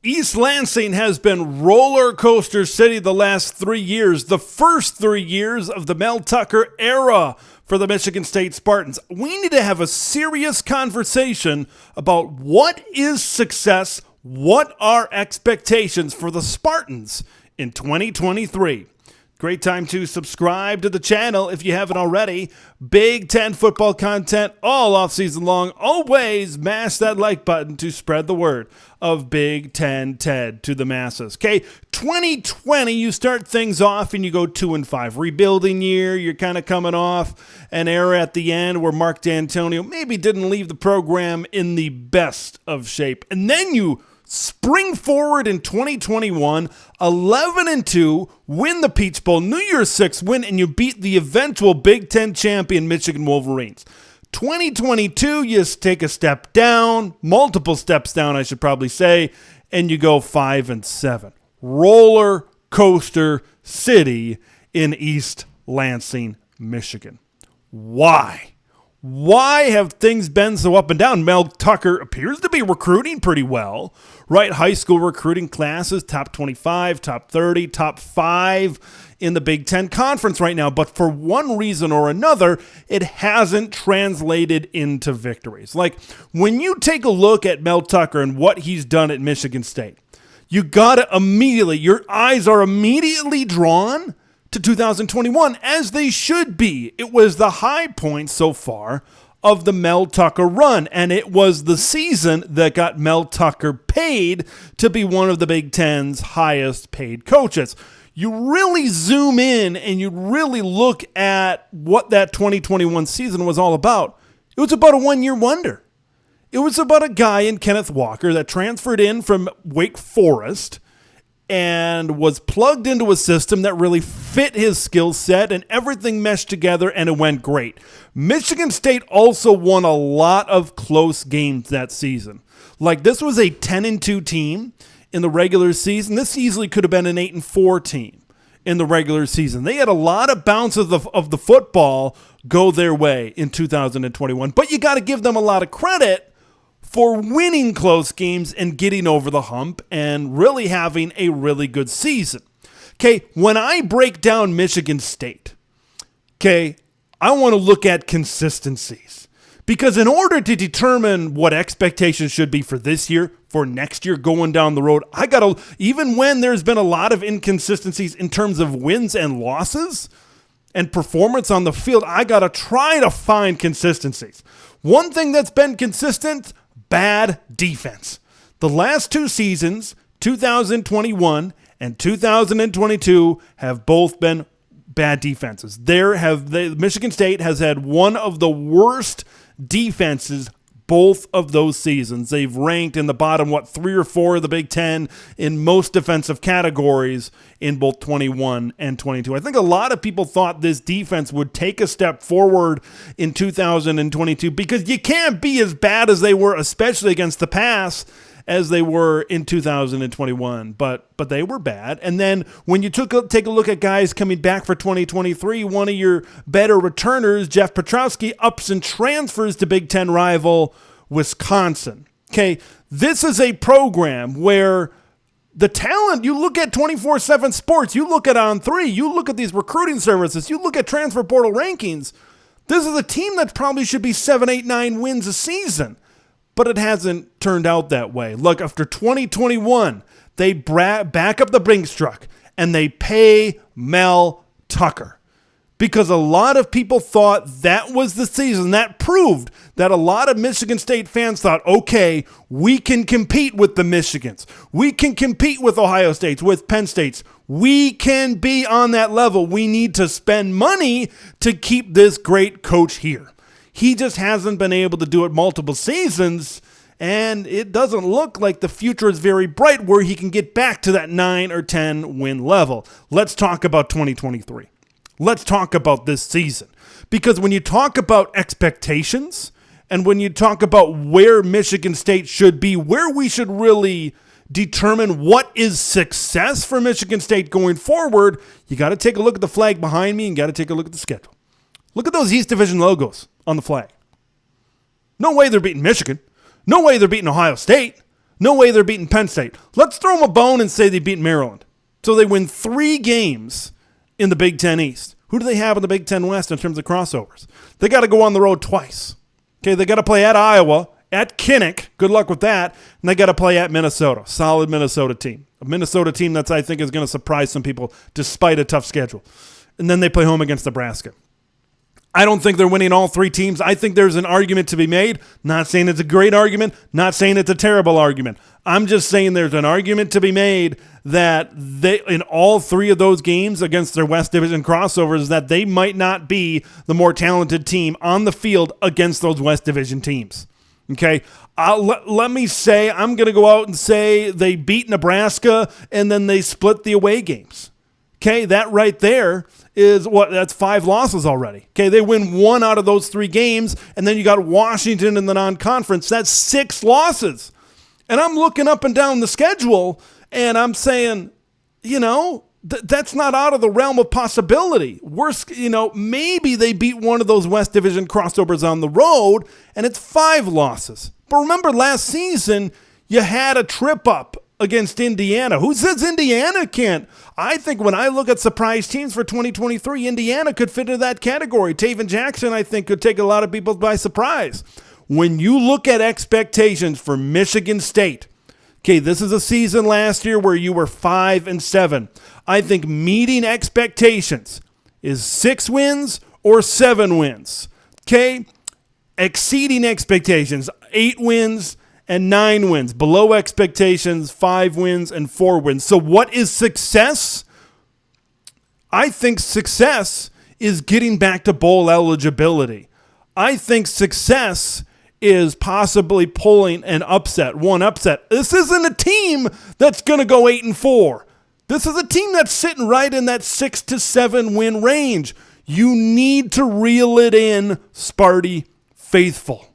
East Lansing has been roller coaster city the last 3 years, the first 3 years of the Mel Tucker era for the Michigan State Spartans. We need to have a serious conversation about what is success, what are expectations for the Spartans in 2023. Great time to subscribe to the channel if you haven't already. Big Ten football content all offseason long. Always mash that like button to spread the word of Big Ten Ted to the masses. Okay, 2020, you start things off and you go 2-5. Rebuilding year, you're kind of coming off an era at the end where Mark D'Antonio maybe didn't leave the program in the best of shape. And then you spring forward in 2021, 11-2, win the Peach Bowl, New Year's Six win, and you beat the eventual Big Ten champion Michigan Wolverines. 2022, you take a step down, multiple steps down, I should probably say, and you go 5-7. Roller coaster city in East Lansing, Michigan. Why? Why have things been so up and down? Mel Tucker appears to be recruiting pretty well, right? High school recruiting classes, top 25, top 30, top 5 in the Big Ten Conference right now. But for one reason or another, it hasn't translated into victories. Like when you take a look at Mel Tucker and what he's done at Michigan State, you got to immediately, your eyes are immediately drawn to 2021, as they should be. It was the high point so far of the Mel Tucker run, and it was the season that got Mel Tucker paid to be one of the Big Ten's highest paid coaches. You really zoom in and you really look at what that 2021 season was all about. It was about a one-year wonder. It was about a guy in Kenneth Walker that transferred in from Wake Forest and was plugged into a system that really fit his skill set, and everything meshed together, and it went great. Michigan State also won a lot of close games that season. Like, this was a 10-2 team in the regular season. This easily could have been an 8-4 team in the regular season. They had a lot of bounces of the football go their way in 2021, but you got to give them a lot of credit for winning close games and getting over the hump and really having a really good season. Okay, when I break down Michigan State, okay, I want to look at consistencies. Because in order to determine what expectations should be for this year, for next year going down the road, I got to, even when there's been a lot of inconsistencies in terms of wins and losses and performance on the field, I got to try to find consistencies. One thing that's been consistent: bad defense. The last two seasons, 2021 and 2022, have both been bad defenses. Michigan State has had one of the worst defenses both of those seasons. They've ranked in the bottom, 3 or 4 of the Big Ten in most defensive categories in both 21 and 22. I think a lot of people thought this defense would take a step forward in 2022 because you can't be as bad as they were, especially against the pass, as they were in 2021, but they were bad. And then when you take a look at guys coming back for 2023, one of your better returners, Jeff Petrowski, ups and transfers to Big Ten rival Wisconsin. Okay, this is a program where the talent, you look at 24/7 Sports, you look at On3, you look at these recruiting services, you look at transfer portal rankings. This is a team that probably should be 7, 8, 9 wins a season. But it hasn't turned out that way. Look, after 2021, they back up the Brinks truck and they pay Mel Tucker. Because a lot of people thought that was the season. That proved that a lot of Michigan State fans thought, okay, we can compete with the Michigans. We can compete with Ohio States, with Penn States. We can be on that level. We need to spend money to keep this great coach here. He just hasn't been able to do it multiple seasons, and it doesn't look like the future is very bright where he can get back to that 9 or 10 win level. Let's talk about 2023. Let's talk about this season. Because when you talk about expectations and when you talk about where Michigan State should be, where we should really determine what is success for Michigan State going forward, you got to take a look at the flag behind me and got to take a look at the schedule. Look at those East Division logos on the flag. No way they're beating Michigan. No way they're beating Ohio State. No way they're beating Penn State. Let's throw them a bone and say they beat Maryland. So they win 3 games in the Big Ten East. Who do they have in the Big Ten West in terms of crossovers? They got to go on the road twice. Okay, they got to play at Iowa, at Kinnick. Good luck with that. And they got to play at Minnesota. Solid Minnesota team. A Minnesota team that I think is going to surprise some people despite a tough schedule. And then they play home against Nebraska. I don't think they're winning all 3 teams. I think there's an argument to be made. Not saying it's a great argument. Not saying it's a terrible argument. I'm just saying there's an argument to be made that they, in all 3 of those games against their West Division crossovers, that they might not be the more talented team on the field against those West Division teams. Okay, let me say, I'm going to go out and say they beat Nebraska and then they split the away games. Okay, that right there is that's 5 losses already. Okay, they win 1 out of those 3 games, and then you got Washington in the non-conference. That's 6 losses. And I'm looking up and down the schedule, and I'm saying, that's not out of the realm of possibility. Worst, maybe they beat one of those West Division crossovers on the road, and it's 5 losses. But remember, last season, you had a trip up against Indiana. Who says Indiana can't? I think when I look at surprise teams for 2023, Indiana could fit into that category. Taven Jackson, I think, could take a lot of people by surprise. When you look at expectations for Michigan State, okay, this is a season last year where you were 5-7. I think meeting expectations is 6 wins or 7 wins. Okay? Exceeding expectations, 8 wins and 9 wins. Below expectations, 5 wins and 4 wins. So what is success? I think success is getting back to bowl eligibility. I think success is possibly pulling an upset, one upset. This isn't a team that's going to go 8-4. This is a team that's sitting right in that 6 to 7 win range. You need to reel it in, Sparty faithful.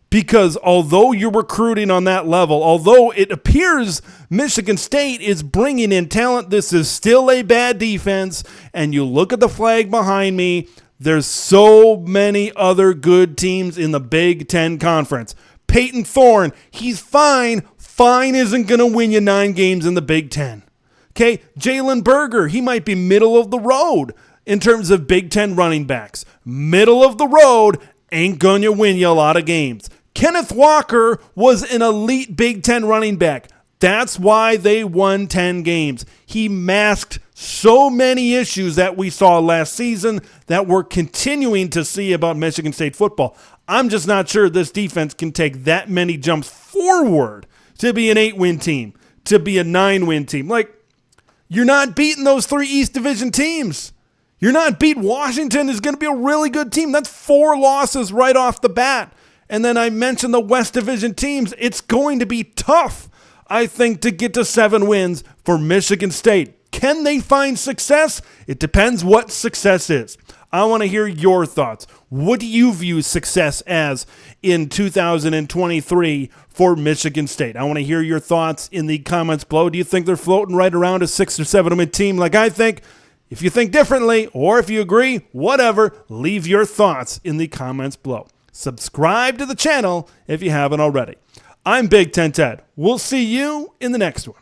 Because although you're recruiting on that level, although it appears Michigan State is bringing in talent, this is still a bad defense. And you look at the flag behind me, there's so many other good teams in the Big Ten Conference. Peyton Thorne, he's fine. Fine isn't going to win you 9 games in the Big Ten. Okay, Jalen Berger, he might be middle of the road in terms of Big Ten running backs. Middle of the road ain't going to win you a lot of games. Kenneth Walker was an elite Big Ten running back. That's why they won 10 games. He masked so many issues that we saw last season that we're continuing to see about Michigan State football. I'm just not sure this defense can take that many jumps forward to be an 8-win team, to be a 9-win team. Like, you're not beating those 3 East Division teams. You're not beating Washington is going to be a really good team. That's 4 losses right off the bat. And then I mentioned the West Division teams. It's going to be tough, I think, to get to 7 wins for Michigan State. Can they find success? It depends what success is. I want to hear your thoughts. What do you view success as in 2023 for Michigan State? I want to hear your thoughts in the comments below. Do you think they're floating right around a 6 or 7-win team like I think? If you think differently, or if you agree, whatever, leave your thoughts in the comments below. Subscribe to the channel if you haven't already. I'm Big Ten Ted. We'll see you in the next one.